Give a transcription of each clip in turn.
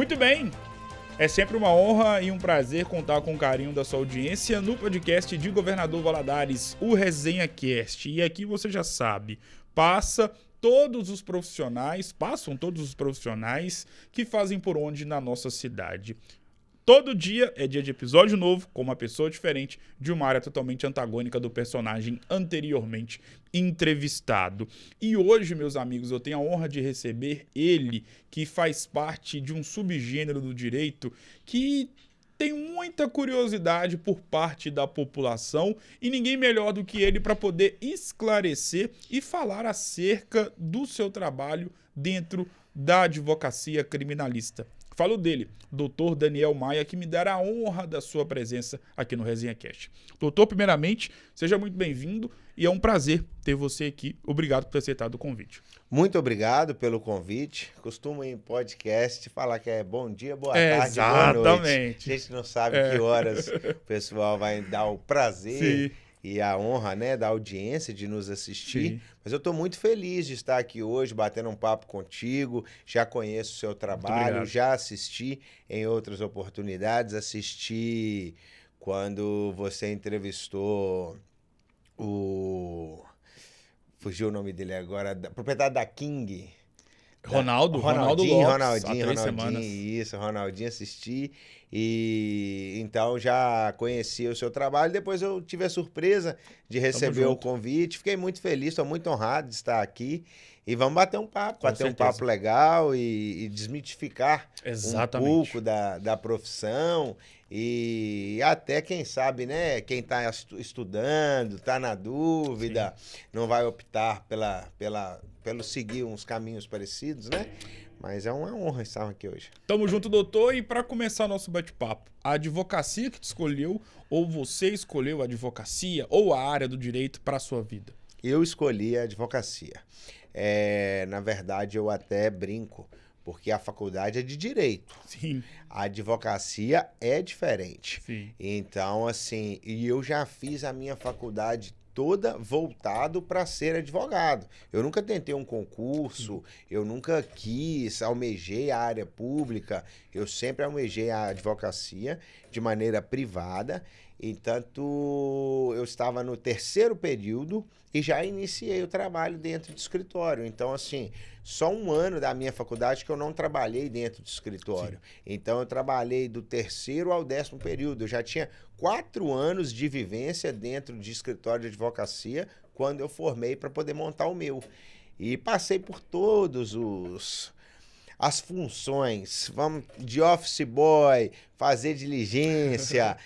Muito bem, é sempre uma honra e um prazer contar com o carinho da sua audiência no podcast de Governador Valadares, o Resenha Cast. E aqui você já sabe, passam todos os profissionais que fazem por onde na nossa cidade. Todo dia é dia de episódio novo, com uma pessoa diferente, de uma área totalmente antagônica do personagem anteriormente entrevistado. E hoje, meus amigos, eu tenho a honra de receber ele, que faz parte de um subgênero do direito que tem muita curiosidade por parte da população e ninguém melhor do que ele para poder esclarecer e falar acerca do seu trabalho dentro da advocacia criminalista. Falo dele, Dr. Daniel Maia, que me dará a honra da sua presença aqui no Resenha Cast. Doutor, primeiramente, seja muito bem-vindo e é um prazer ter você aqui. Obrigado por ter aceitado o convite. Muito obrigado pelo convite. Costumo em podcast falar que é bom dia, boa tarde, boa noite. Exatamente. A gente não sabe que horas o pessoal vai dar o prazer. Sim. E a honra, né, da audiência de nos assistir. Sim. Mas eu estou muito feliz de estar aqui hoje, batendo um papo contigo. Já conheço o seu trabalho, já assisti em outras oportunidades. Assisti quando você entrevistou o... Fugiu o nome dele agora, proprietário da King. Ronaldinho Lopes, Ronaldinho, assisti e então já conheci o seu trabalho. Depois eu tive a surpresa de receber o convite, fiquei muito feliz, estou muito honrado de estar aqui e vamos bater um papo, um papo legal e desmitificar um pouco da profissão e até, quem sabe, né, quem está estudando, está na dúvida, não vai optar pelo seguir uns caminhos parecidos, né? Mas é uma honra estar aqui hoje. Tamo junto, doutor. E para começar nosso bate-papo, a advocacia que te escolheu, ou você escolheu a advocacia, ou a área do direito para a sua vida? Eu escolhi a advocacia. Na verdade, eu até brinco, porque a faculdade é de direito. Sim. A advocacia é diferente. Sim. Então, assim, e eu já fiz a minha faculdade toda voltado para ser advogado. Eu nunca tentei um concurso, eu nunca almejei a área pública, eu sempre almejei a advocacia de maneira privada. Entanto, eu estava no terceiro período e já iniciei o trabalho dentro do escritório. Então, assim, só um ano da minha faculdade que eu não trabalhei dentro do escritório. Sim. Então, eu trabalhei do terceiro ao 10º período. Eu já tinha 4 anos de vivência dentro de escritório de advocacia quando eu formei para poder montar o meu. E passei por todos as funções, vamos de office boy, fazer diligência,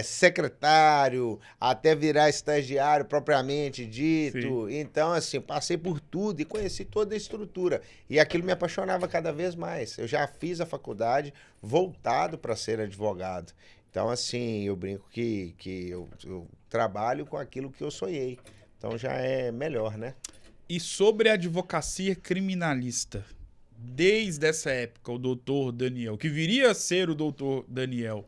secretário, até virar estagiário propriamente dito. Sim. Então, assim, passei por tudo e conheci toda a estrutura. E aquilo me apaixonava cada vez mais. Eu já fiz a faculdade voltado para ser advogado. Então, assim, eu brinco que eu trabalho com aquilo que eu sonhei. Então, já é melhor, né? E sobre a advocacia criminalista, desde essa época, o doutor Daniel, que viria a ser o doutor Daniel,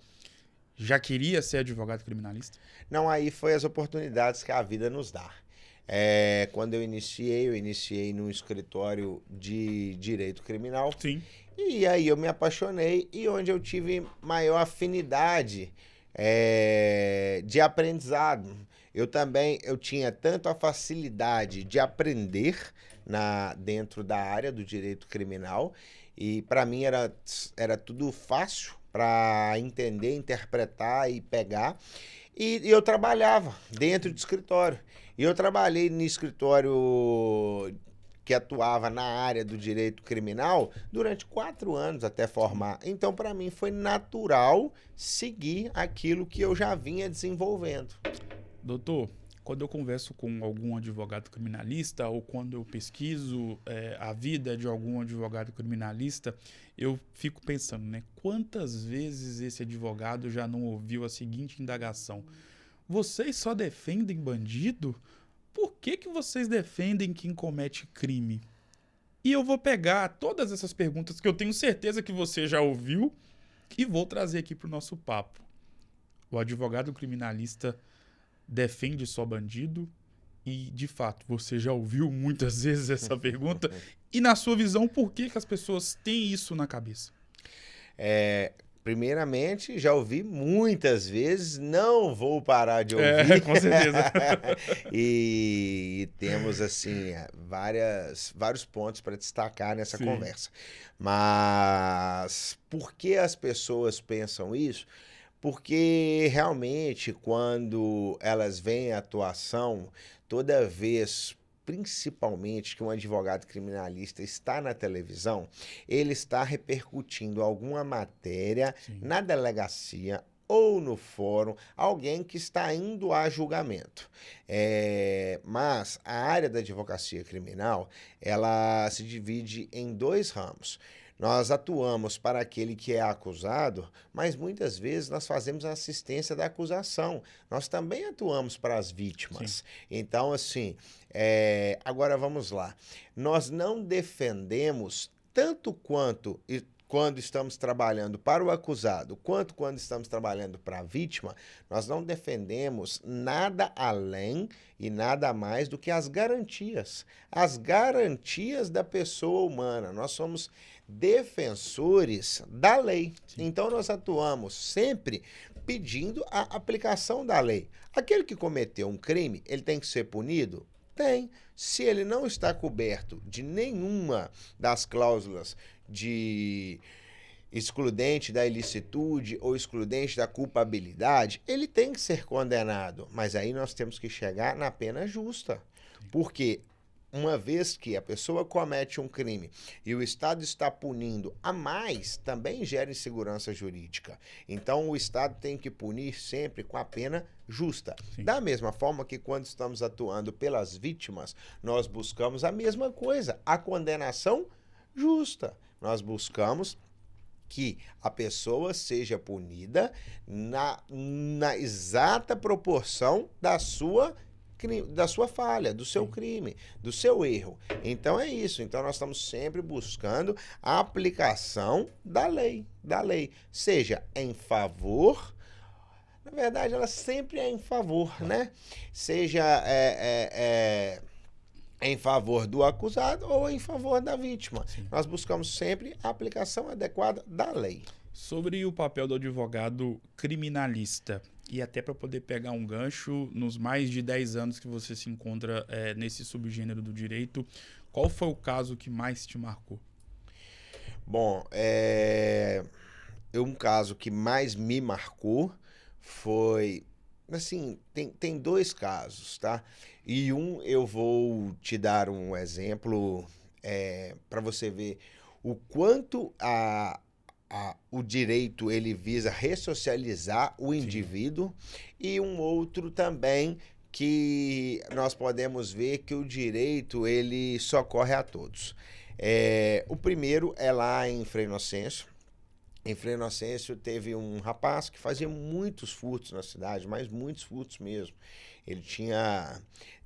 já queria ser advogado criminalista? Não, aí foi as oportunidades que a vida nos dá. Quando eu iniciei num escritório de direito criminal. Sim. E aí eu me apaixonei e onde eu tive maior afinidade de aprendizado. Eu tinha tanto a facilidade de aprender dentro da área do direito criminal e para mim era tudo fácil para entender, interpretar e pegar. E eu trabalhava dentro do escritório. E eu trabalhei no escritório que atuava na área do direito criminal durante 4 anos até formar. Então, para mim, foi natural seguir aquilo que eu já vinha desenvolvendo. Doutor, quando eu converso com algum advogado criminalista ou quando eu pesquiso a vida de algum advogado criminalista, eu fico pensando, né? Quantas vezes esse advogado já não ouviu a seguinte indagação? Vocês só defendem bandido? Por que vocês defendem quem comete crime? E eu vou pegar todas essas perguntas que eu tenho certeza que você já ouviu e vou trazer aqui para o nosso papo. O advogado criminalista defende só bandido? E, de fato, você já ouviu muitas vezes essa pergunta? E, na sua visão, por que as pessoas têm isso na cabeça? Primeiramente, já ouvi muitas vezes, não vou parar de ouvir. Com certeza. E temos, assim, vários pontos para destacar nessa Sim. conversa. Mas por que as pessoas pensam isso? Porque realmente, quando elas veem a atuação, toda vez, principalmente que um advogado criminalista está na televisão, ele está repercutindo alguma matéria Sim. na delegacia ou no fórum, alguém que está indo a julgamento. Mas a área da advocacia criminal, ela se divide em 2 ramos. Nós atuamos para aquele que é acusado, mas muitas vezes nós fazemos a assistência da acusação. Nós também atuamos para as vítimas. Sim. Então, assim, agora vamos lá. Nós não defendemos tanto quando estamos trabalhando para o acusado, quanto quando estamos trabalhando para a vítima, nós não defendemos nada além e nada mais do que as garantias da pessoa humana. Nós somos defensores da lei. Sim. Então, nós atuamos sempre pedindo a aplicação da lei. Aquele que cometeu um crime, ele tem que ser punido? Tem. Se ele não está coberto de nenhuma das cláusulas de excludente da ilicitude ou excludente da culpabilidade, ele tem que ser condenado. Mas aí nós temos que chegar na pena justa. Porque uma vez que a pessoa comete um crime e o Estado está punindo a mais, também gera insegurança jurídica. Então, o Estado tem que punir sempre com a pena justa. Sim. Da mesma forma que quando estamos atuando pelas vítimas, nós buscamos a mesma coisa, a condenação justa. Nós buscamos que a pessoa seja punida na exata proporção da sua falha, do seu crime, do seu erro. Então é isso. Então nós estamos sempre buscando a aplicação da lei, seja em favor, na verdade ela sempre é em favor, né? Seja em favor do acusado ou em favor da vítima. Sim. Nós buscamos sempre a aplicação adequada da lei. Sobre o papel do advogado criminalista, e até para poder pegar um gancho, nos mais de 10 anos que você se encontra nesse subgênero do direito, qual foi o caso que mais te marcou? Bom, um caso que mais me marcou foi... Assim, tem 2 casos, tá? E eu vou te dar um exemplo para você ver o quanto o direito ele visa ressocializar o indivíduo. E um outro também que nós podemos ver que o direito ele socorre a todos. O primeiro é lá em Frei Inocêncio. Em Frei Inocêncio teve um rapaz que fazia muitos furtos na cidade, mas muitos furtos mesmo. Ele tinha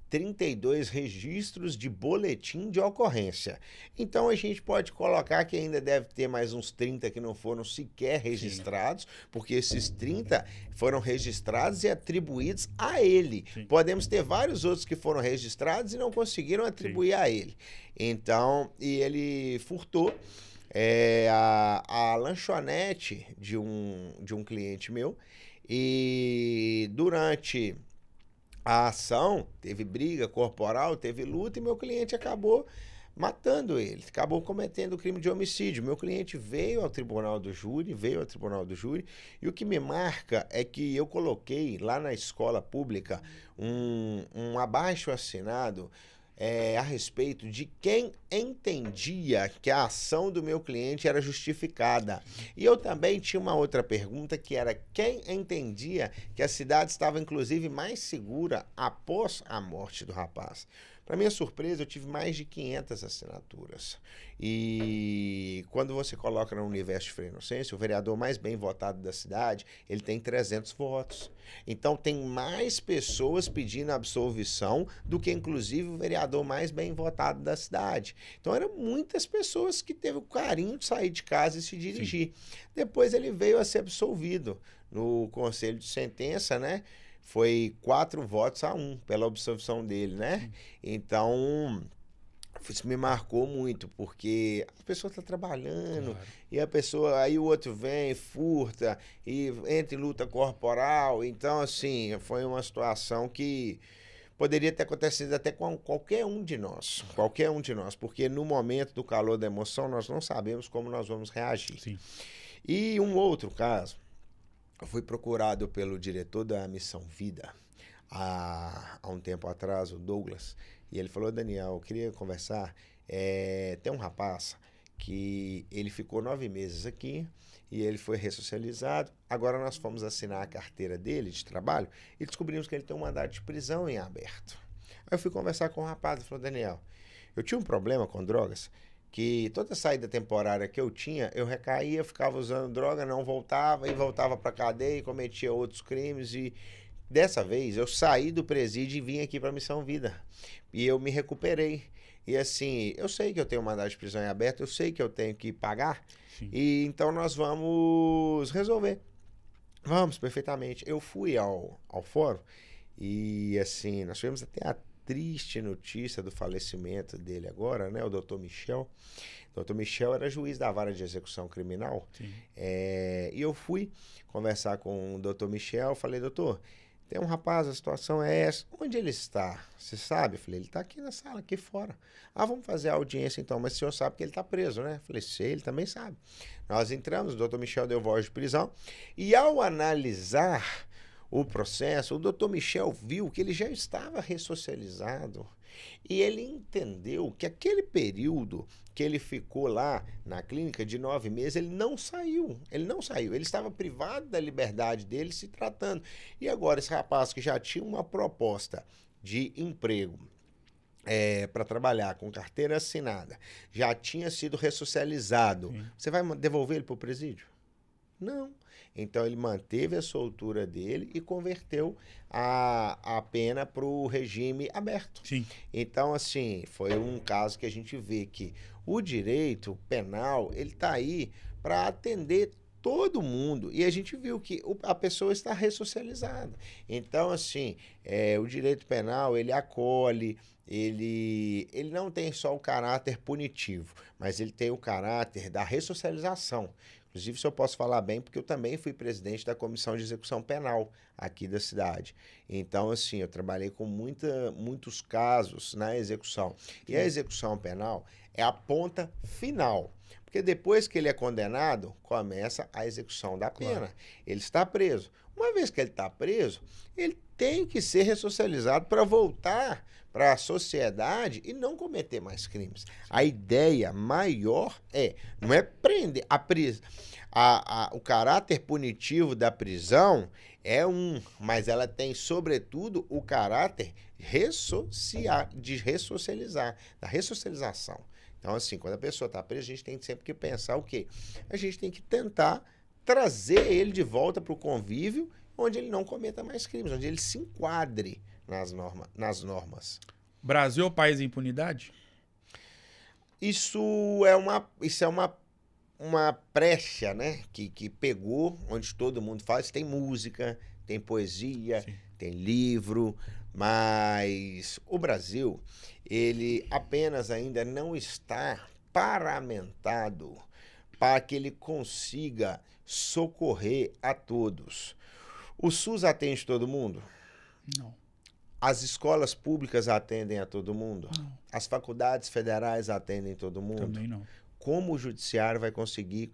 32 registros de boletim de ocorrência. Então a gente pode colocar que ainda deve ter mais uns 30 que não foram sequer registrados, porque esses 30 foram registrados e atribuídos a ele. Sim. Podemos ter vários outros que foram registrados e não conseguiram atribuir a ele. Então, e ele furtou a lanchonete de um cliente meu, e durante a ação teve briga corporal, teve luta, e meu cliente acabou matando ele, acabou cometendo crime de homicídio. Meu cliente veio ao tribunal do júri, e o que me marca é que eu coloquei lá na escola pública um abaixo-assinado a respeito de quem entendia que a ação do meu cliente era justificada. E eu também tinha uma outra pergunta, que era quem entendia que a cidade estava, inclusive, mais segura após a morte do rapaz. Para minha surpresa, eu tive mais de 500 assinaturas. E quando você coloca no universo de Frei Inocêncio, o vereador mais bem votado da cidade, ele tem 300 votos. Então, tem mais pessoas pedindo absolvição do que, inclusive, o vereador mais bem votado da cidade. Então, eram muitas pessoas que teve o carinho de sair de casa e se dirigir. Sim. Depois, ele veio a ser absolvido no conselho de sentença, né? Foi 4 votos a 1 pela absolvição dele, né? Então, Isso me marcou muito, porque a pessoa está trabalhando, Claro. e a pessoa, aí o outro vem, furta, e entra em luta corporal. Então, assim, foi uma situação que poderia ter acontecido até com qualquer um de nós. Qualquer um de nós, porque no momento do calor da emoção, nós não sabemos como nós vamos reagir. Sim. E um outro caso, eu fui procurado pelo diretor da Missão Vida há um tempo atrás, o Douglas, e ele falou: Daniel, eu queria conversar. Tem um rapaz que ele ficou 9 meses aqui e ele foi ressocializado. Agora nós fomos assinar a carteira dele de trabalho e descobrimos que ele tem um mandado de prisão em aberto. Aí eu fui conversar com o rapaz e falou: Daniel, eu tinha um problema com drogas, que toda saída temporária que eu tinha, eu recaía, ficava usando droga, não voltava, e voltava para cadeia e cometia outros crimes. E dessa vez eu saí do presídio e vim aqui para Missão Vida. E eu me recuperei. E assim, eu sei que eu tenho um mandado de prisão em aberto, eu sei que eu tenho que pagar. Sim. E então nós vamos resolver. Vamos, perfeitamente. Eu fui ao fórum e assim, nós tivemos até a triste notícia do falecimento dele agora, né? O Dr. Michel. O Dr. Michel era juiz da vara de execução criminal. E eu fui conversar com o Dr. Michel, falei: doutor, tem um rapaz, a situação é essa. Onde ele está? Você sabe? Eu falei: ele está aqui na sala, aqui fora. Ah, vamos fazer a audiência então, mas o senhor sabe que ele está preso, né? Eu falei: sei, ele também sabe. Nós entramos, o doutor Michel deu voz de prisão, e ao analisar o processo, o doutor Michel viu que ele já estava ressocializado, e ele entendeu que aquele período que ele ficou lá na clínica de 9 meses, ele não saiu, ele estava privado da liberdade dele se tratando. E agora esse rapaz que já tinha uma proposta de emprego para trabalhar com carteira assinada, já tinha sido ressocializado, você vai devolver ele para o presídio? Não. Então ele manteve a soltura dele e converteu a pena para o regime aberto. Sim. Então, assim, foi um caso que a gente vê que o direito penal, ele está aí para atender todo mundo. E a gente viu que a pessoa está ressocializada. Então, assim, o direito penal, ele acolhe, ele não tem só o caráter punitivo, mas ele tem o caráter da ressocialização. Inclusive, isso eu posso falar bem, porque eu também fui presidente da Comissão de Execução Penal aqui da cidade. Então, assim, eu trabalhei com muitos casos na execução. E a execução penal é a ponta final. Porque depois que ele é condenado, começa a execução da pena. Claro. Ele está preso. Uma vez que ele está preso, ele tem que ser ressocializado para voltar para a sociedade e não cometer mais crimes. A ideia maior não é prender a prisão. O caráter punitivo da prisão é mas ela tem, sobretudo, o caráter de ressocializar, da ressocialização. Então, assim, quando a pessoa está presa, a gente tem sempre que pensar o quê? A gente tem que tentar trazer ele de volta para o convívio, onde ele não cometa mais crimes, onde ele se enquadre nas normas. Brasil é o país da impunidade? Isso é uma brecha, né? Que pegou, onde todo mundo faz. Tem música, tem poesia, sim, tem livro, mas o Brasil, ele apenas ainda não está paramentado para que ele consiga socorrer a todos. O SUS atende todo mundo? Não. As escolas públicas atendem a todo mundo? Não. As faculdades federais atendem todo mundo? Também não. Como o judiciário vai conseguir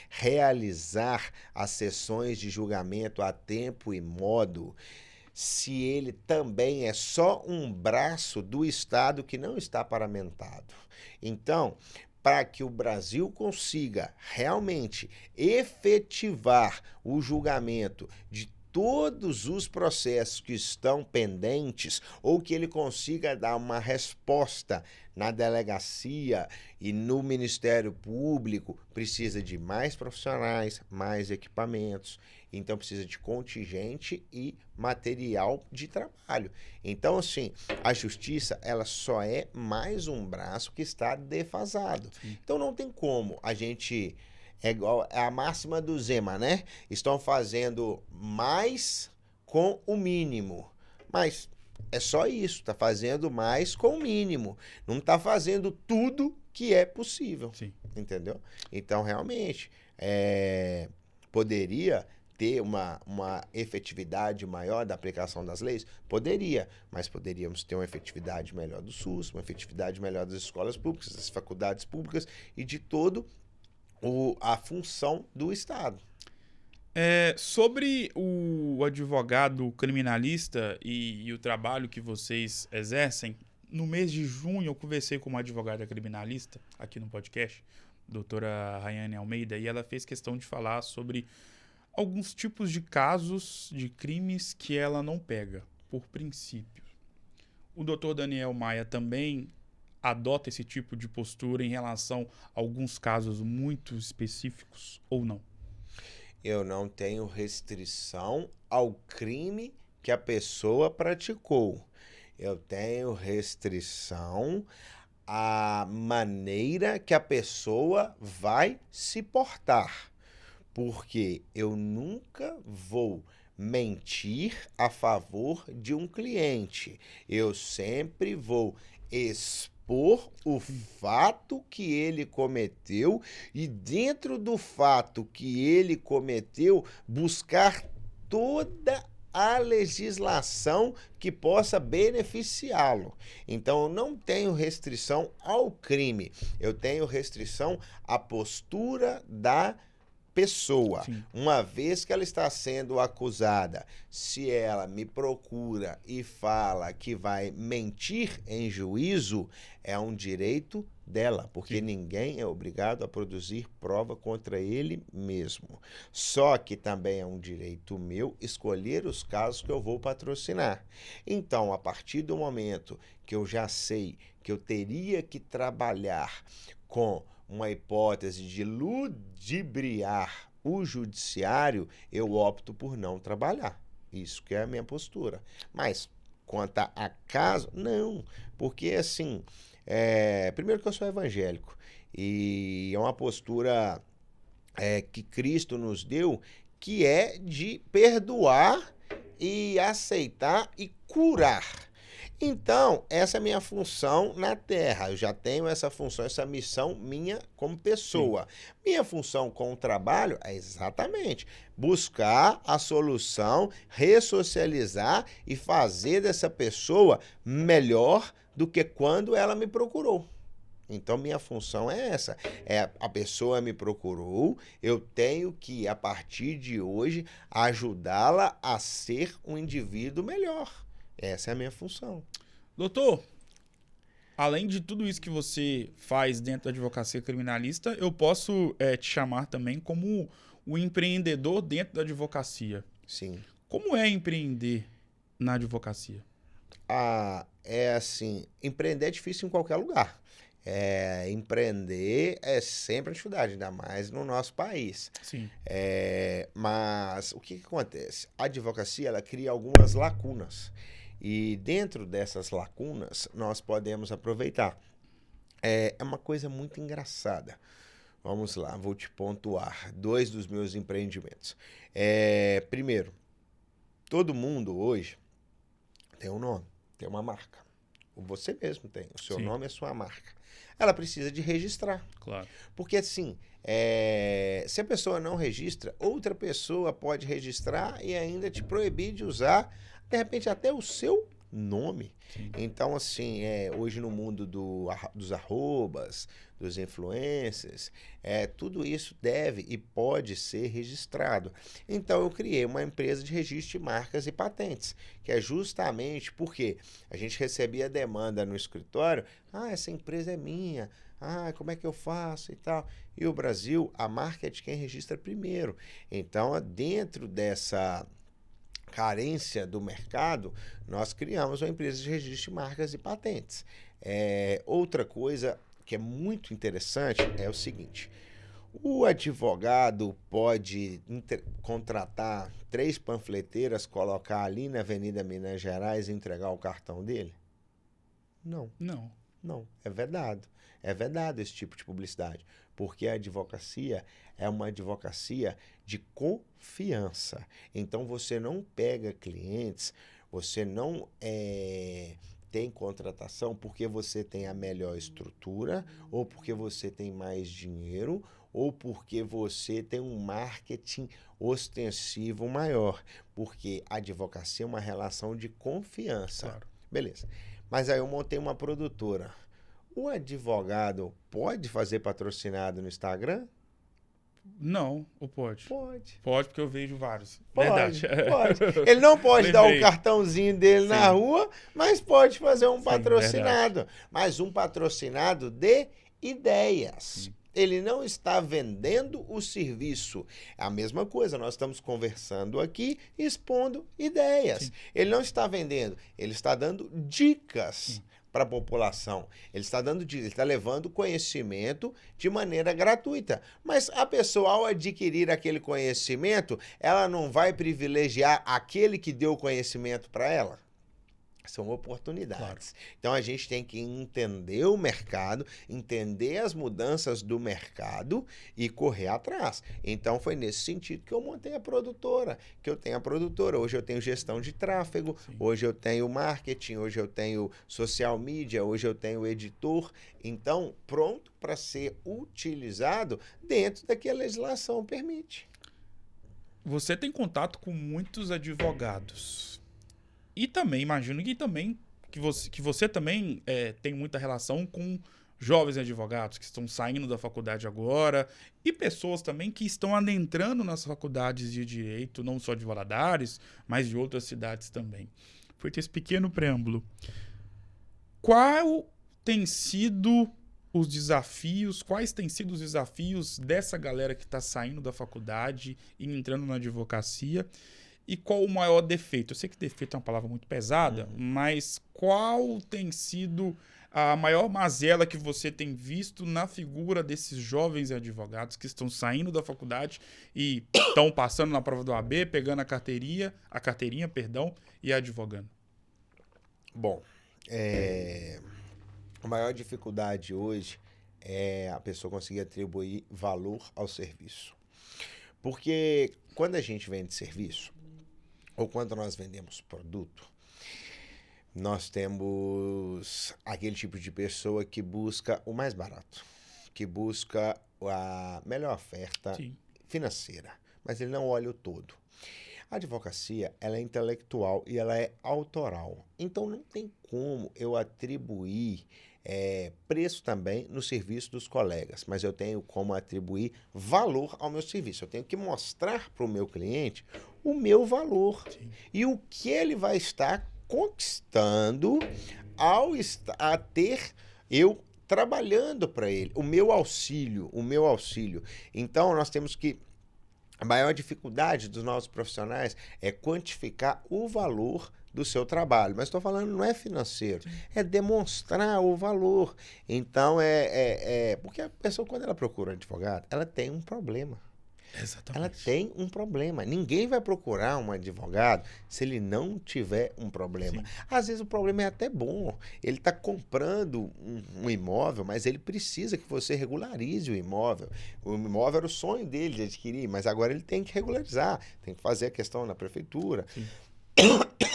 realizar as sessões de julgamento a tempo e modo, se ele também é só um braço do Estado que não está paramentado? Então, para que o Brasil consiga realmente efetivar o julgamento de todos os processos que estão pendentes, ou que ele consiga dar uma resposta na delegacia e no Ministério Público, precisa de mais profissionais, mais equipamentos, então precisa de contingente e material de trabalho. Então, assim, a justiça, ela só é mais um braço que está defasado. Sim. Então não tem como a gente... É igual a máxima do Zema, né? Estão fazendo mais com o mínimo. Mas É só isso, tá fazendo mais com o mínimo. Não tá fazendo tudo que é possível, Sim. entendeu? Então, realmente, poderia ter uma efetividade maior da aplicação das leis? Poderia, mas poderíamos ter uma efetividade melhor do SUS, uma efetividade melhor das escolas públicas, das faculdades públicas e de todo a função do Estado. Sobre o advogado criminalista e o trabalho que vocês exercem, no mês de junho eu conversei com uma advogada criminalista aqui no podcast, doutora Rayane Almeida, e ela fez questão de falar sobre alguns tipos de casos de crimes que ela não pega, por princípio. O doutor Daniel Maia também adota esse tipo de postura em relação a alguns casos muito específicos ou não? Eu não tenho restrição ao crime que a pessoa praticou. Eu tenho restrição à maneira que a pessoa vai se portar. Porque eu nunca vou mentir a favor de um cliente. Eu sempre vou expor o fato que ele cometeu e, dentro do fato que ele cometeu, buscar toda a legislação que possa beneficiá-lo. Então, eu não tenho restrição ao crime, eu tenho restrição à postura da pessoa. Sim. Uma vez que ela está sendo acusada, se ela me procura e fala que vai mentir em juízo, é um direito dela, porque Sim. ninguém é obrigado a produzir prova contra ele mesmo. Só que também é um direito meu escolher os casos que eu vou patrocinar. Então, a partir do momento que eu já sei que eu teria que trabalhar com uma hipótese de ludibriar o judiciário, eu opto por não trabalhar. Isso que é a minha postura. Mas, quanto a caso, não. Porque, assim, primeiro que eu sou evangélico, e é uma postura que Cristo nos deu, que é de perdoar e aceitar e curar. Então, essa é a minha função na Terra. Eu já tenho essa função, essa missão minha como pessoa. Sim. Minha função com o trabalho é exatamente buscar a solução, ressocializar e fazer dessa pessoa melhor do que quando ela me procurou. Então, minha função é essa. A pessoa me procurou, eu tenho que, a partir de hoje, ajudá-la a ser um indivíduo melhor. Essa é a minha função. Doutor, além de tudo isso que você faz dentro da advocacia criminalista, eu posso te chamar também como o empreendedor dentro da advocacia. Sim. Como é empreender na advocacia? É assim, empreender é difícil em qualquer lugar. Empreender é sempre uma dificuldade, ainda mais no nosso país. Sim. Mas o que acontece? A advocacia, ela cria algumas lacunas. E dentro dessas lacunas, nós podemos aproveitar. É uma coisa muito engraçada. Vamos lá, vou te pontuar 2 dos meus empreendimentos. Primeiro, todo mundo hoje tem um nome, tem uma marca. Você mesmo tem, o seu nome é sua marca. Ela precisa de registrar. Claro. Porque assim, se a pessoa não registra, outra pessoa pode registrar e ainda te proibir de usar, de repente, até o seu nome. Sim. Então, assim, hoje no mundo dos arrobas, dos influencers, tudo isso deve e pode ser registrado. Então, eu criei uma empresa de registro de marcas e patentes, que é justamente porque a gente recebia demanda no escritório, essa empresa é minha, como é que eu faço e tal. E o Brasil, a marca é de quem registra primeiro. Então, dentro dessa carência do mercado, nós criamos uma empresa de registro de marcas e patentes. Outra coisa que é muito interessante é o seguinte: o advogado pode contratar 3 panfleteiras, colocar ali na Avenida Minas Gerais e entregar o cartão dele? Não. Não, é vedado. É vedado esse tipo de publicidade, porque a advocacia é uma advocacia de confiança. Então, você não pega clientes Você não tem contratação porque você tem a melhor estrutura, ou porque você tem mais dinheiro, ou porque você tem um marketing ostensivo maior. Porque a advocacia é uma relação de confiança. Claro. Beleza. Mas aí eu montei uma produtora. O advogado pode fazer patrocinado no Instagram? Não, ou pode? Pode. Pode, porque eu vejo vários. Pode, Verdade. pode. Ele não pode dar o Lembrei. cartãozinho dele na Sim. rua, mas pode fazer um Sim, patrocinado. Mas um patrocinado de ideias. Sim. Ele não está vendendo o serviço. É a mesma coisa, nós estamos conversando aqui, expondo ideias. Sim. Ele não está vendendo, ele está dando dicas para a população. Ele está dando dicas, ele está levando conhecimento de maneira gratuita. Mas a pessoa, ao adquirir aquele conhecimento, ela não vai privilegiar aquele que deu o conhecimento para ela? São oportunidades. Claro. Então a gente tem que entender o mercado, entender as mudanças do mercado e correr atrás. Então foi nesse sentido que eu montei a produtora, que eu tenho a produtora. Hoje eu tenho gestão de tráfego, Sim. hoje eu tenho marketing, hoje eu tenho social media, hoje eu tenho editor. Então, pronto para ser utilizado dentro da que a legislação permite. Você tem contato com muitos advogados. E também, imagino que você também tem muita relação com jovens advogados que estão saindo da faculdade agora e pessoas também que estão adentrando nas faculdades de direito, não só de Valadares, mas de outras cidades também. Feito esse pequeno preâmbulo. Quais têm sido os desafios dessa galera que está saindo da faculdade e entrando na advocacia? E qual o maior defeito? Eu sei que defeito é uma palavra muito pesada, mas qual tem sido a maior mazela que você tem visto na figura desses jovens advogados que estão saindo da faculdade e estão passando na prova do AB, pegando a carteirinha, e advogando? Bom, a maior dificuldade hoje é a pessoa conseguir atribuir valor ao serviço. Porque quando a gente vende serviço, ou quando nós vendemos produto, nós temos aquele tipo de pessoa que busca o mais barato, que busca a melhor oferta Sim. financeira, mas ele não olha o todo. A advocacia, ela é intelectual e ela é autoral. Então não tem como eu atribuir preço também no serviço dos colegas, mas eu tenho como atribuir valor ao meu serviço. Eu tenho que mostrar para o meu cliente o meu valor. Sim. E o que ele vai estar conquistando a ter eu trabalhando para ele, o meu auxílio. Então nós temos que a maior dificuldade dos nossos profissionais é quantificar o valor do seu trabalho. Mas estou falando, não é financeiro, é demonstrar o valor. Então, porque a pessoa, quando ela procura um advogado, ela tem um problema. Exatamente. Ela tem um problema. Ninguém vai procurar um advogado se ele não tiver um problema. Sim. Às vezes o problema é até bom. Ele está comprando um imóvel, mas ele precisa que você regularize o imóvel. O imóvel era o sonho dele de adquirir, mas agora ele tem que regularizar. Tem que fazer a questão na prefeitura. Sim.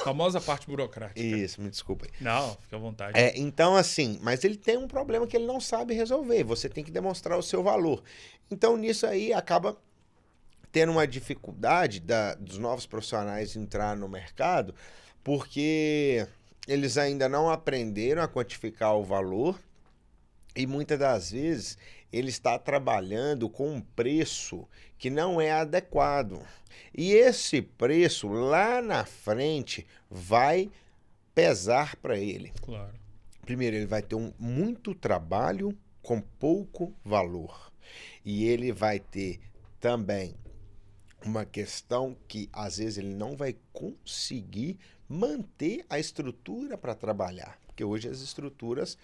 Famosa parte burocrática. Isso, me desculpa. Não, fica à vontade. Então, assim, mas ele tem um problema que ele não sabe resolver. Você tem que demonstrar o seu valor. Então, nisso aí, acaba tendo uma dificuldade dos novos profissionais entrar no mercado, porque eles ainda não aprenderam a quantificar o valor e muitas das vezes ele está trabalhando com um preço que não é adequado. E esse preço lá na frente vai pesar para ele. Claro. Primeiro, ele vai ter muito trabalho com pouco valor. E ele vai ter também uma questão que às vezes ele não vai conseguir manter a estrutura para trabalhar. Porque hoje as estruturas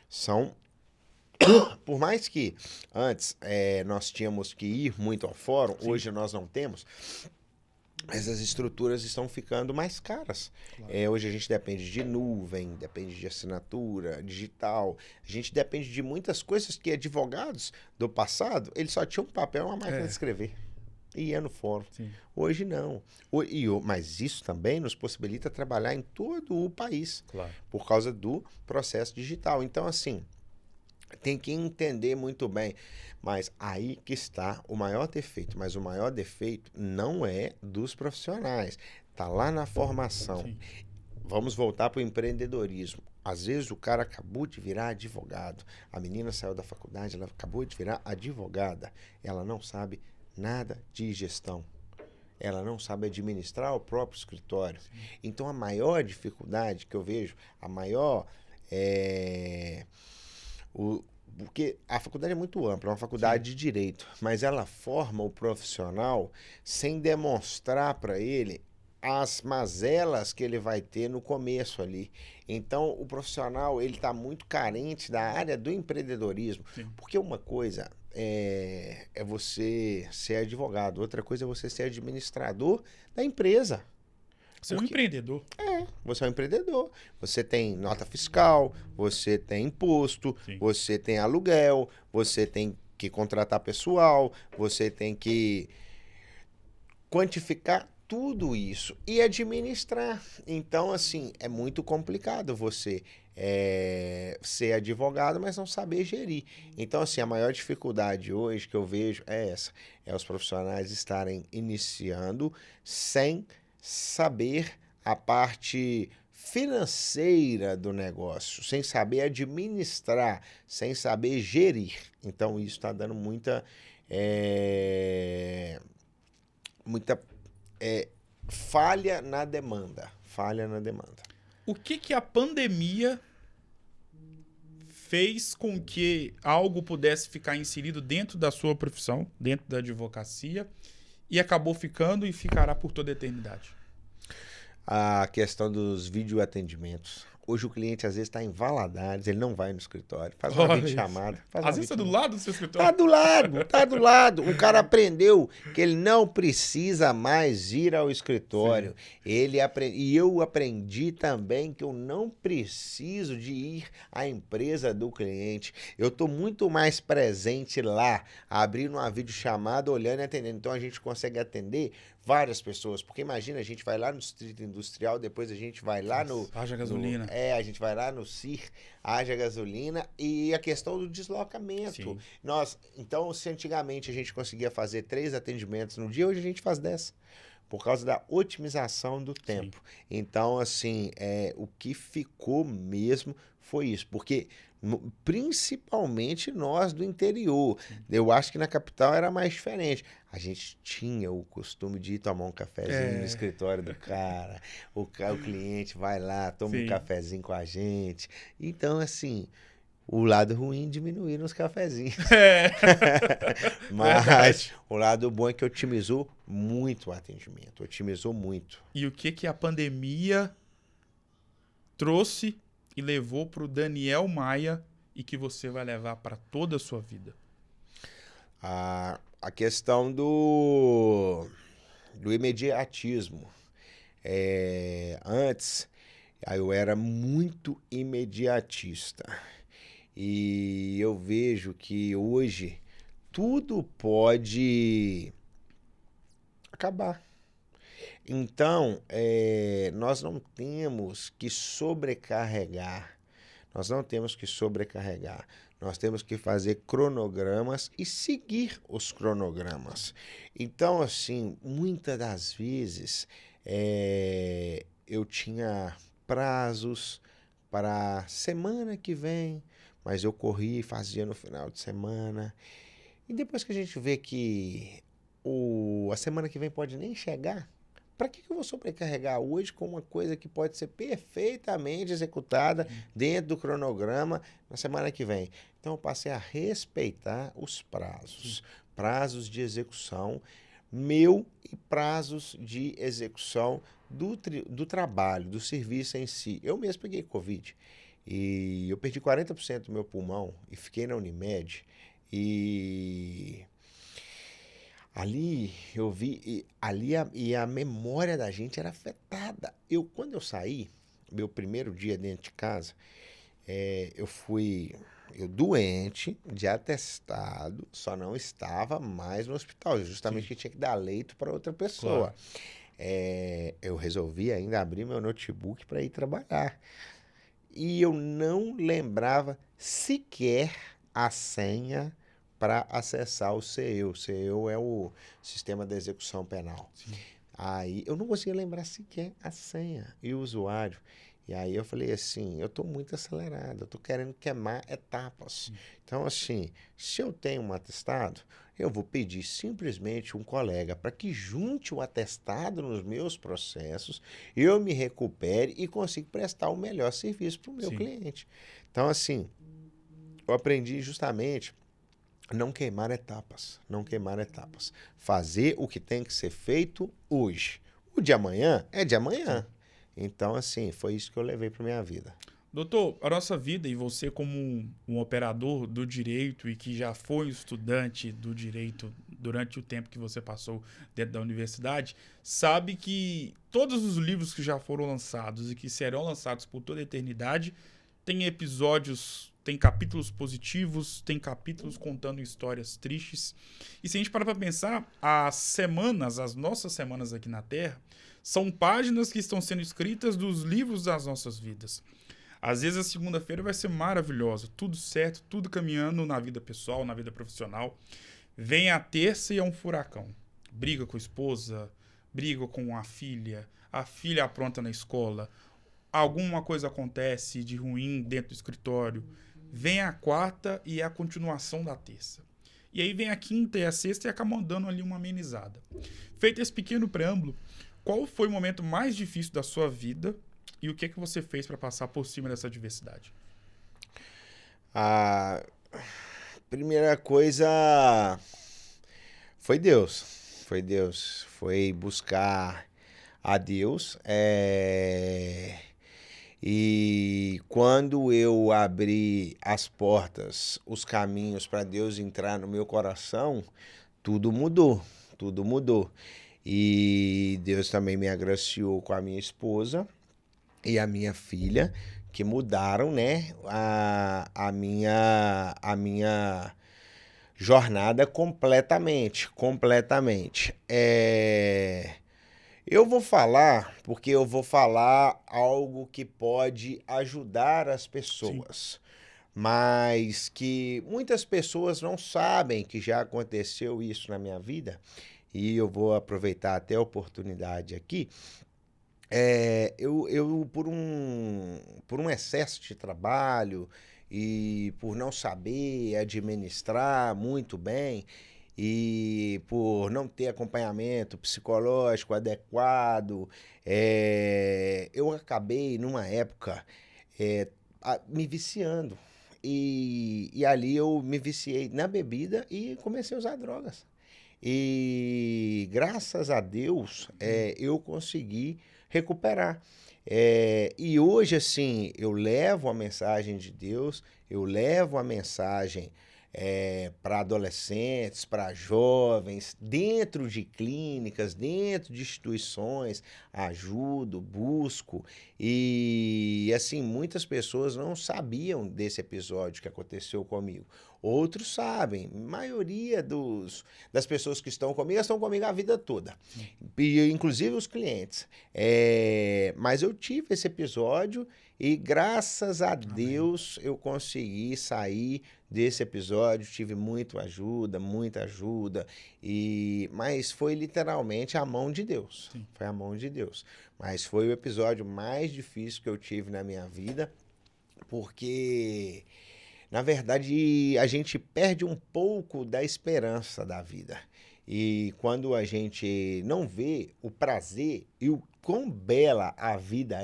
são... Por mais que antes nós tínhamos que ir muito ao fórum, Sim. Hoje nós não temos, mas as estruturas estão ficando mais caras. Claro. Hoje a gente depende de nuvem, depende de assinatura digital, a gente depende de muitas coisas que advogados do passado, eles só tinham um papel e uma máquina de escrever. e ia no fórum. Sim. Hoje não. Mas isso também nos possibilita trabalhar em todo o país, Claro. por causa do processo digital. Então, assim, tem que entender muito bem. Mas aí que está o maior defeito. Mas o maior defeito não é dos profissionais. Está lá na formação. Sim. Vamos voltar para o empreendedorismo. Às vezes o cara acabou de virar advogado. A menina saiu da faculdade, ela acabou de virar advogada. Ela não sabe nada de gestão. Ela não sabe administrar o próprio escritório. Então a maior dificuldade que eu vejo, a maior porque a faculdade é muito ampla, é uma faculdade de direito, mas ela forma o profissional sem demonstrar para ele as mazelas que ele vai ter no começo ali. Então, o profissional, ele está muito carente da área do empreendedorismo. Sim. Porque uma coisa é você ser advogado, outra coisa é você ser administrador da empresa. Você é um empreendedor. Você é um empreendedor. Você tem nota fiscal, você tem imposto, Sim. você tem aluguel, você tem que contratar pessoal, você tem que quantificar tudo isso e administrar. Então, assim, é muito complicado você ser advogado, mas não saber gerir. Então, assim, a maior dificuldade hoje que eu vejo é essa. É os profissionais estarem iniciando sem saber a parte financeira do negócio, sem saber administrar, sem saber gerir. Então, isso está dando muita falha na demanda. Falha na demanda. O que a pandemia fez com que algo pudesse ficar inserido dentro da sua profissão, dentro da advocacia, e acabou ficando e ficará por toda a eternidade? A questão dos videoatendimentos. Hoje o cliente às vezes está em Valadares, ele não vai no escritório, faz uma videochamada. Às vezes tá do lado do seu Tá escritório. do lado, tá do lado. O cara aprendeu que ele não precisa mais ir ao escritório. E eu aprendi também que eu não preciso de ir à empresa do cliente. Eu estou muito mais presente lá, abrindo uma videochamada, olhando e atendendo. Então a gente consegue atender várias pessoas. Porque imagina, a gente vai lá no Distrito Industrial, depois a gente vai lá no... Haja gasolina. a gente vai lá no CIR, haja gasolina, e a questão do deslocamento. Sim. Então, se antigamente a gente conseguia fazer 3 atendimentos no dia, hoje a gente faz 10. Por causa da otimização do tempo. Sim. Então, assim, o que ficou mesmo foi isso. Porque, principalmente nós do interior, eu acho que na capital era mais diferente. A gente tinha o costume de ir tomar um cafezinho no escritório do cara. O cliente vai lá, toma um cafezinho com a gente. Então, assim... O lado ruim diminuíram os cafezinhos. Mas o lado bom é que otimizou muito o atendimento. Otimizou muito. E o que a pandemia trouxe e levou para o Daniel Maia e que você vai levar para toda a sua vida? A questão do imediatismo. Antes, eu era muito imediatista. E eu vejo que hoje tudo pode acabar. Então, nós não temos que sobrecarregar. Nós temos que fazer cronogramas e seguir os cronogramas. Então, assim, muitas das vezes eu tinha prazos para semana que vem, mas eu corri e fazia no final de semana. E depois que a gente vê que a semana que vem pode nem chegar, para que eu vou sobrecarregar hoje com uma coisa que pode ser perfeitamente executada dentro do cronograma na semana que vem? Então eu passei a respeitar os prazos. Prazos de execução meu e prazos de execução do trabalho, do serviço em si. Eu mesmo peguei Covid. E eu perdi 40% do meu pulmão e fiquei na Unimed. E ali eu vi, a memória da gente era afetada. Quando eu saí, meu primeiro dia dentro de casa, eu fui Eu doente, de atestado, só não estava mais no hospital, justamente que tinha que dar leito para outra pessoa. Claro. Eu resolvi ainda abrir meu notebook para ir trabalhar. E eu não lembrava sequer a senha para acessar o CEU. O CEU é o Sistema de Execução Penal. Sim. Aí eu não conseguia lembrar sequer a senha e o usuário. E aí eu falei assim, eu estou muito acelerado, eu estou querendo queimar etapas. Então, assim, se eu tenho um atestado, eu vou pedir simplesmente um colega para que junte o atestado nos meus processos, eu me recupere e consiga prestar o melhor serviço para o meu Sim. cliente. Então, assim, eu aprendi justamente não queimar etapas, não queimar etapas. Fazer o que tem que ser feito hoje. O de amanhã é de amanhã. Então, assim, foi isso que eu levei para minha vida. Doutor, a nossa vida e você como um operador do direito e que já foi estudante do direito durante o tempo que você passou dentro da universidade, sabe que todos os livros que já foram lançados e que serão lançados por toda a eternidade têm episódios, tem capítulos positivos, tem capítulos contando histórias tristes. E se a gente parar para pensar, as nossas semanas aqui na Terra, são páginas que estão sendo escritas dos livros das nossas vidas. Às vezes a segunda-feira vai ser maravilhosa, tudo certo, tudo caminhando na vida pessoal, na vida profissional. Vem a terça e é um furacão. Briga com a esposa, briga com a filha apronta na escola, alguma coisa acontece de ruim dentro do escritório. Vem a quarta e é a continuação da terça. E aí vem a quinta e a sexta e acabam dando ali uma amenizada. Feito esse pequeno preâmbulo, qual foi o momento mais difícil da sua vida e o que é que você fez para passar por cima dessa adversidade? A primeira coisa foi Deus. Foi Deus. Foi buscar a Deus. E quando eu abri as portas, os caminhos para Deus entrar no meu coração, tudo mudou. Tudo mudou. E Deus também me agraciou com a minha esposa e a minha filha, que mudaram, né, a minha jornada completamente, completamente. Eu vou falar, porque eu vou falar algo que pode ajudar as pessoas, mas que muitas pessoas não sabem que já aconteceu isso na minha vida, e eu vou aproveitar até a oportunidade aqui. Eu por um excesso de trabalho e por não saber administrar muito bem e por não ter acompanhamento psicológico adequado, eu acabei numa época me viciando. E ali eu me viciei na bebida e comecei a usar drogas. E graças a Deus eu consegui recuperar. E hoje, assim, eu levo a mensagem de Deus, eu levo a mensagem para adolescentes, para jovens, dentro de clínicas, dentro de instituições, ajudo, busco. E, assim, muitas pessoas não sabiam desse episódio que aconteceu comigo. Outros sabem, a maioria das pessoas que estão comigo a vida toda, e, inclusive os clientes. Mas eu tive esse episódio e graças a Deus eu consegui sair desse episódio, tive muita ajuda, mas foi literalmente a mão de Deus. Sim. Foi a mão de Deus. Mas foi o episódio mais difícil que eu tive na minha vida, porque na verdade, a gente perde um pouco da esperança da vida. E quando a gente não vê o prazer e o quão bela a vida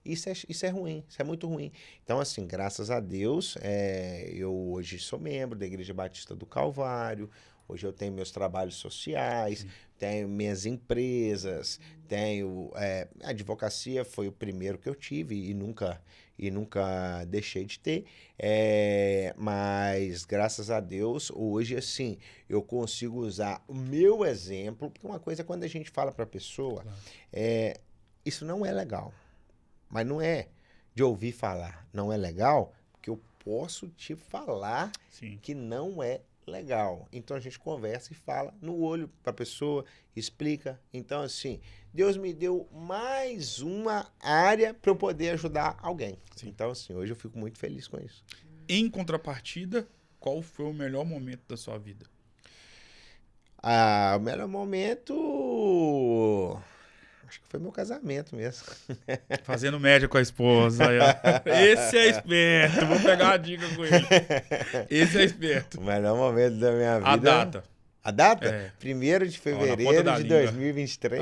isso é ruim, isso é muito ruim. Então, assim, graças a Deus, eu hoje sou membro da Igreja Batista do Calvário, hoje eu tenho meus trabalhos sociais, tenho minhas empresas, tenho... a advocacia foi o primeiro que eu tive e nunca deixei de ter, mas graças a Deus, hoje, assim, eu consigo usar o meu exemplo, porque uma coisa é quando a gente fala para a pessoa, isso não é legal, mas não é de ouvir falar, não é legal, porque posso te falar Sim. que não é legal. Então a gente conversa e fala no olho para a pessoa, explica. Então, assim, Deus me deu mais uma área para eu poder ajudar alguém. Sim. Então, assim, hoje eu fico muito feliz com isso. Em contrapartida, qual foi o melhor momento da sua vida? Ah, o melhor momento. Acho que foi meu casamento mesmo. Fazendo média com a esposa. Aí, ó. Esse é esperto. Vou pegar uma dica com ele. Esse é esperto. O melhor momento da minha vida. A data. A data? É. 1º de Ó, na ponta fevereiro da de língua. 2023.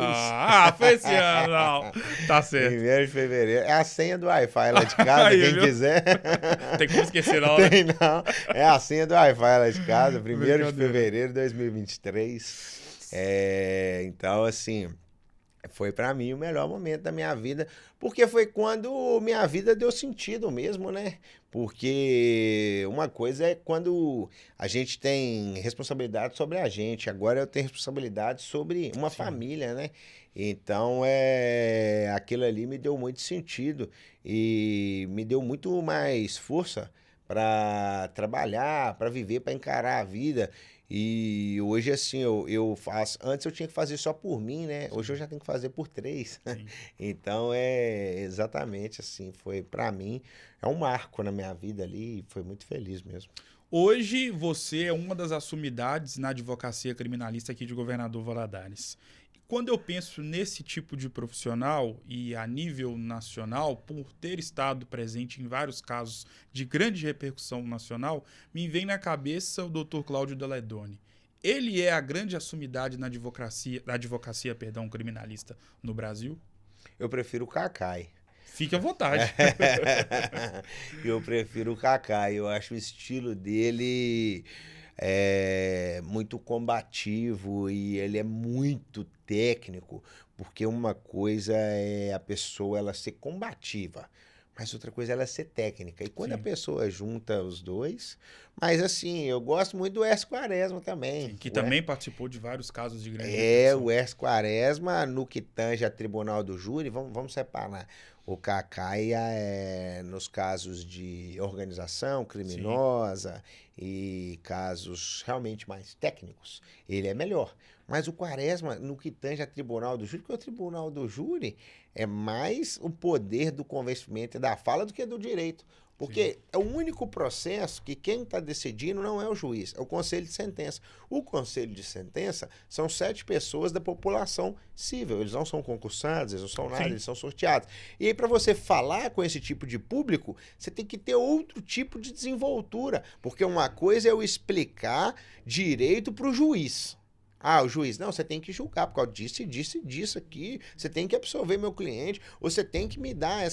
Foi esse ano, não. Tá certo. 1º de fevereiro. É a senha do Wi-Fi lá de casa, Aí, quem viu? quiser. Tem como esquecer, não, né? Tem não. É a senha do Wi-Fi lá de casa, 1º de Brincadeira. fevereiro de 2023. Então, assim, foi pra mim o melhor momento da minha vida, porque foi quando minha vida deu sentido mesmo, né? Porque uma coisa é quando a gente tem responsabilidade sobre a gente, agora eu tenho responsabilidade sobre uma Sim. família, né? Então, aquilo ali me deu muito sentido e me deu muito mais força para trabalhar, para viver, para encarar a vida. E hoje, assim, eu faço. Antes eu tinha que fazer só por mim, né? Hoje eu já tenho que fazer por 3. Sim. Então é exatamente assim. Foi, para mim, é um marco na minha vida ali. E foi muito feliz mesmo. Hoje você é uma das assumidades na advocacia criminalista aqui de Governador Valadares. Quando eu penso nesse tipo de profissional e a nível nacional, por ter estado presente em vários casos de grande repercussão nacional, me vem na cabeça o Dr. Cláudio Deledoni. Ele é a grande assumidade na advocacia, criminalista no Brasil? Eu prefiro o Cacai. Fique à vontade. Eu prefiro o Cacai. Eu acho o estilo dele muito combativo e ele é muito técnico, porque uma coisa é a pessoa ela ser combativa, mas outra coisa é ela ser técnica. E quando a Sim. pessoa junta os dois, mas assim, eu gosto muito do Hércio Quaresma também. Sim, que também participou de vários casos de grande O repercussão. Hércio Quaresma, no que tange a Tribunal do Júri, vamos separar. O Cacai nos casos de organização criminosa e casos realmente mais técnicos, ele é melhor. Mas o Quaresma, no que tange a Tribunal do Júri, porque o Tribunal do Júri é mais o poder do convencimento e da fala do que do direito. Porque é o único processo que quem está decidindo não é o juiz, é o conselho de sentença. O conselho de sentença são 7 pessoas da população civil. Eles não são concursados, eles não são nada, Sim. eles são sorteados. E aí, para você falar com esse tipo de público, você tem que ter outro tipo de desenvoltura. Porque uma coisa é eu explicar direito para o juiz. Ah, o juiz, não, você tem que julgar por causa disso, disso aqui. Você tem que absorver meu cliente, ou você tem que me dar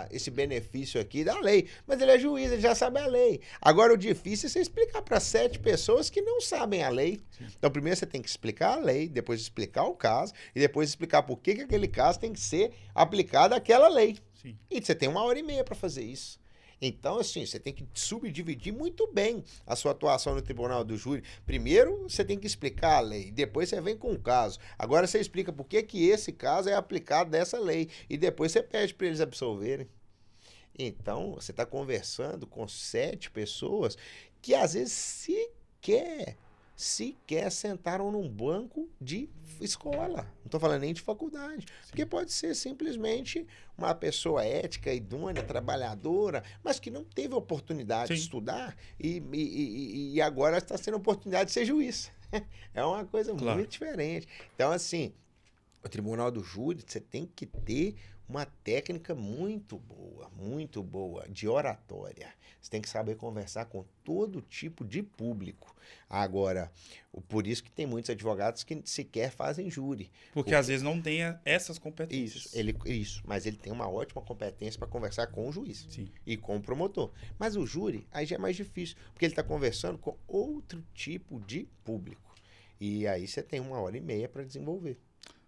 esse benefício aqui da lei. Mas ele é juiz, ele já sabe a lei. Agora, o difícil é você explicar para 7 pessoas que não sabem a lei. Sim. Então, primeiro você tem que explicar a lei, depois explicar o caso, e depois explicar por que aquele caso tem que ser aplicado àquela lei. Sim. E você tem 1h30 para fazer isso. Então, assim, você tem que subdividir muito bem a sua atuação no tribunal do júri. Primeiro, você tem que explicar a lei, depois você vem com o caso. Agora você explica por que esse caso é aplicado dessa lei, e depois você pede para eles absolverem. Então, você está conversando com 7 pessoas que, às vezes, sequer sentaram num banco de escola. Não estou falando nem de faculdade. Sim. Porque pode ser simplesmente uma pessoa ética, idônea, trabalhadora, mas que não teve oportunidade de estudar e agora está tendo a oportunidade de ser juiz. É uma coisa muito diferente. Então, assim, o tribunal do júri, você tem que ter uma técnica muito boa de oratória. Você tem que saber conversar com todo tipo de público. Agora, por isso que tem muitos advogados que sequer fazem júri. Porque às vezes não tem essas competências. Isso, mas ele tem uma ótima competência para conversar com o juiz. Sim. E com o promotor. Mas o júri, aí já é mais difícil, porque ele está conversando com outro tipo de público. E aí você tem 1h30 para desenvolver.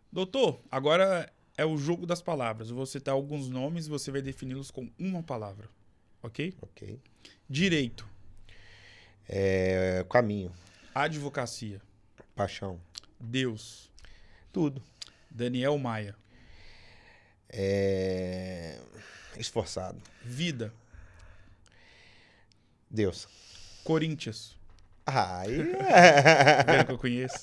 Doutor, agora é o jogo das palavras. Eu vou citar alguns nomes e você vai defini-los com uma palavra. Ok? Ok. Direito. Caminho. Advocacia. Paixão. Deus. Tudo. Daniel Maia. Esforçado. Vida. Deus. Corinthians. Aí Vendo que eu conheço.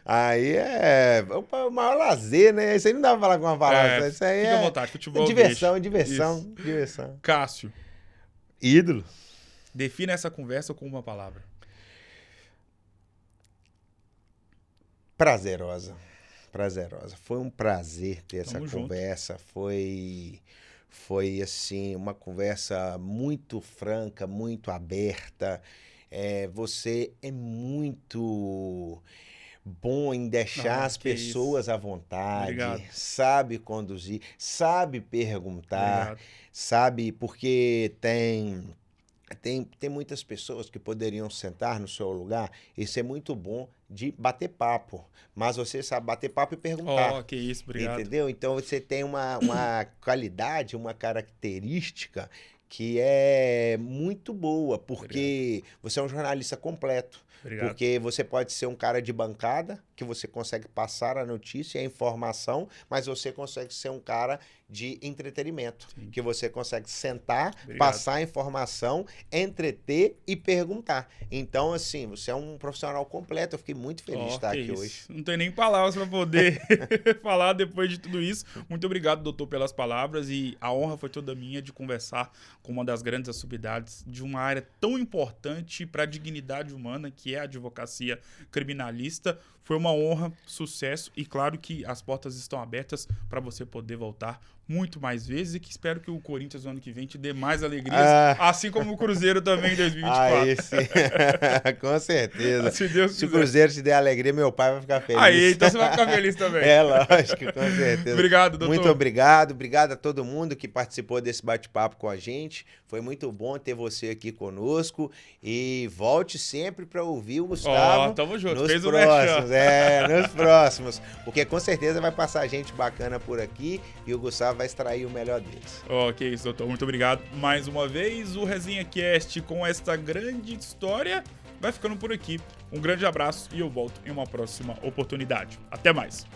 Aí é o maior lazer, né? Isso aí não dá pra falar com uma palavra. Isso aí Fica à vontade, futebol diversão, deixa. diversão. Cássio, Ídolo. defina essa conversa com uma palavra. Prazerosa. Foi um prazer ter essa Tamo junto. conversa. Foi assim, uma conversa muito franca, muito aberta. Você é muito bom em deixar as que pessoas à vontade, Obrigado. sabe conduzir, sabe perguntar, Obrigado. sabe, porque tem muitas pessoas que poderiam sentar no seu lugar e ser muito bom de bater papo, mas você sabe bater papo e perguntar. Que isso, obrigado. Entendeu? Então você tem uma qualidade, uma característica que é muito boa, porque você é um jornalista completo. Obrigado. Porque você pode ser um cara de bancada, que você consegue passar a notícia e a informação, mas você consegue ser um cara de entretenimento, Sim. que você consegue sentar, Obrigado. passar a informação, entreter e perguntar. Então, assim, você é um profissional completo. Eu fiquei muito feliz de estar aqui hoje. Não tem nem palavras para poder falar depois de tudo isso. Muito obrigado, doutor, pelas palavras, e a honra foi toda minha de conversar com uma das grandes assubidades de uma área tão importante para a dignidade humana, que é a advocacia criminalista. Foi uma honra, sucesso, e claro que as portas estão abertas para você poder voltar muito mais vezes, e que espero que o Corinthians no ano que vem te dê mais alegrias, assim como o Cruzeiro também em 2024. Aí sim, com certeza. Se o Cruzeiro te der alegria, meu pai vai ficar feliz. Aí, então você vai ficar feliz também. É, lógico, com certeza. Obrigado, doutor. Muito obrigado. Obrigado a todo mundo que participou desse bate-papo com a gente. Foi muito bom ter você aqui conosco. E volte sempre para ouvir o Gustavo. Tamo junto. Nos Fez próximos, nos próximos. Porque com certeza vai passar gente bacana por aqui e o Gustavo vai extrair o melhor deles. Que isso, doutor. Muito obrigado mais uma vez. O Resenha Cast, com esta grande história, vai ficando por aqui. Um grande abraço e eu volto em uma próxima oportunidade. Até mais.